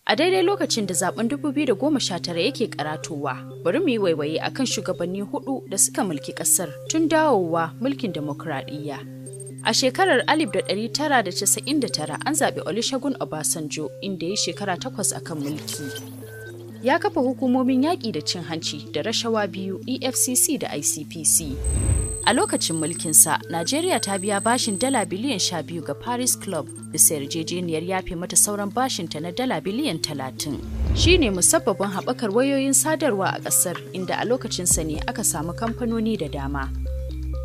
A daidai lokacin da zaben 2019 yake karatowa, bari mu yi waiwaye akan shugabanni 4 da suka mulki kasar tun dawowa mulkin demokradiyya. A shekarar 1999 an zaɓi Olusegun Obasanjo inda ya yi shekara 8 akan mulki. Ya kafa hukumomin yaƙi da cin hanci da rashawa biyu, EFCC da ICPC. A lokacin mulkinsa, Najeriya ta biya bashin dala biliyan 12 ga Paris Club bisa yarjejeniyar yafe mata sauran bashinta na dala biliyan 30. Shi ne musabbabin haɓakar wayoyin sadarwa a ƙasar, inda a lokacinsa ne aka samu kamfanoni da dama.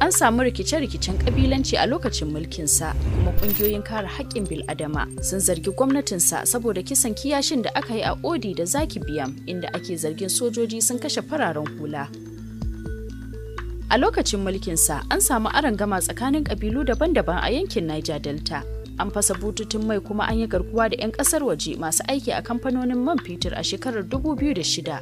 An samu rikice-rikicen ƙabilanci a lokacin mulkinsa, kuma ƙungiyoyin kare haƙƙin bil'adama sun zargi gwamnatinsa saboda kisan kiyashin da aka yi a Odi da Zaki Biam, inda ake zargin sojoji sun kashe fararen hula. A lokacin mulkinsa, an samu arangama tsakanin ƙabilu daban-daban a yankin Niger Delta. An fasa bututun mai kuma an yi garkuwa da 'yan ƙasar waje masu aiki a kamfanonin man fetur a shekarar 2006.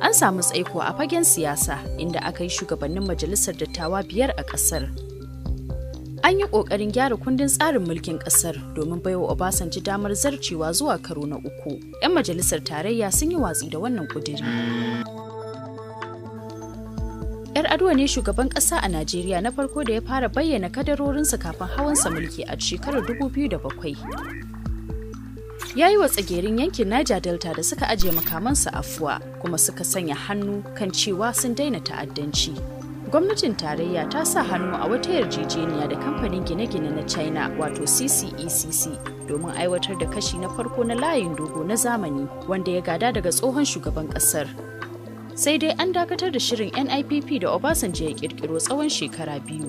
An samu tsaiko a fagen siyasa, inda aka yi shugabannin majalisar dattawa 5 a ƙasar. An yi ƙoƙarin gyara kundin tsarin mulkin ƙasar domin baiwa Obasanjo damar zarcewa zuwa karo na 3. 'Yan majalisar tarayya sun yi watsi da wannan ƙudiri. Yar'adua ne shugaban ƙasa a Najeriya na farko da ya fara bayyana kadarorinsa kafin hawansa mulki a shekarar 2007. Ya yi wa tsagerin yankin Niger Delta da suka ajiye makamansa afuwa kuma suka sanya hannu kan cewa sun daina ta'addanci. Gwamnatin tarayya ta sa hannu a wata yarjejeniya da kamfanin gine-gine na China wato CCECC domin aiwatar da kashi na farko na layin dogo na zamani wanda ya gada daga tsohon shugaban ƙasar. Sai dai an dakatar da shirin NIPP da Obasanjo ya kirkiro tsawon shekara 2.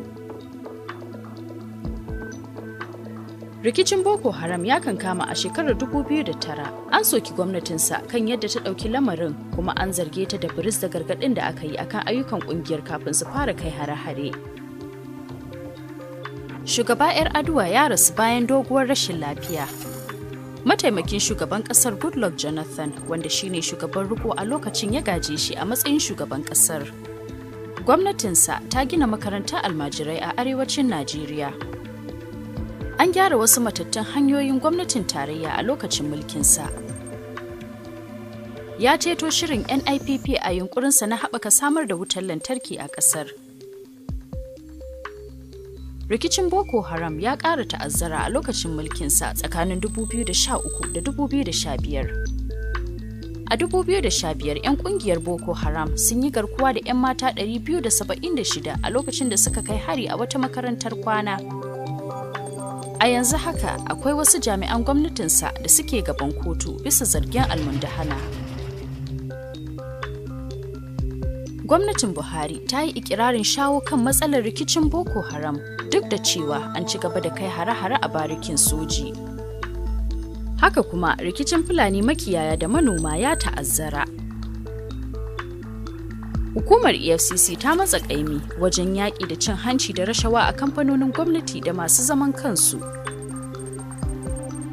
Rikicin Boko Haram ya kankama a shekarar 2009. An soki gwamnatinsa kan yadda ta ɗauki lamarin, kuma an zarge ta da biris da gargaɗin da aka yi akan ayyukan ƙungiyar kafin su fara kai hare-hare. Shugaba Yar'adua ya rasu bayan doguwar rashin lafiya. Mataimakin shugaban kasar Goodluck Jonathan, wanda shine shugaban riko a lokacin, ya gaje shi a matsayin shugaban kasar. Gwamnatinsa ta gina makarantar almajirai a arewacin Najeriya. An gyara wasu matattun hanyoyin gwamnatin tarayya a lokacin mulkinsa. Ya ceto shirin NIPP a yunkurinsa na haɓaka samar da wutar lantarki a ƙasar. Rikicin Boko Haram ya ƙara ta'azzara a lokacin mulkinsa tsakanin 2013 da 2015. A 2015, 'yan ƙungiyar Boko Haram sun yi garkuwa da 'yan mata 276 a lokacin da suka kai hari a wata makarantar kwana. A yanzu haka, akwai wasu jami'an gwamnatinsa da suke gaban kotu bisa zargin almundahana. Gwamnatin Buhari ta yi ikirarin shawo kan matsalar rikicin Boko Haram, duk da cewa an ci gaba da kai hare-hare a barikin soji. Haka kuma rikicin Fulani makiyaya da manoma ya ta'azzara. Hukumar EFCC ta matsa ƙaimi wajen yaƙi da cin hanci da rashawa a kamfanonin gwamnati da masu zaman kansu.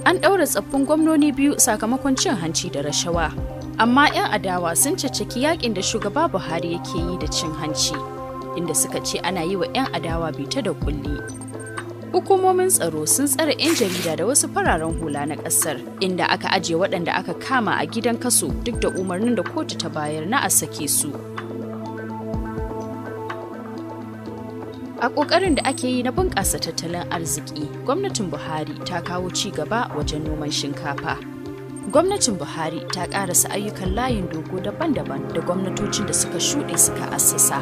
An ɗaura tsaffin gwamnoni 2 sakamakon cin hanci da rashawa. Amma 'yan adawa sun caccaki yaƙin da shugaba Buhari yake yi da cin hanci, inda suka ce ana yi wa 'yan adawa bita da kulli. Hukumomin tsaro sun tsare 'yan jarida da wasu fararen hula na ƙasar, inda aka ajiye waɗanda aka kama a gidan kaso duk da umarnin da kotu ta bayar na a sake su. A ƙoƙarin da ake yi na bunƙasa tattalin arziki, gwamnatin Buhari ta kawo ci gaba wajen noman shinkafa. Gwamnatin Buhari ta ƙarasa ayyukan layin dogo daban-daban da gwamnatocin da suka shuɗe suka assasa.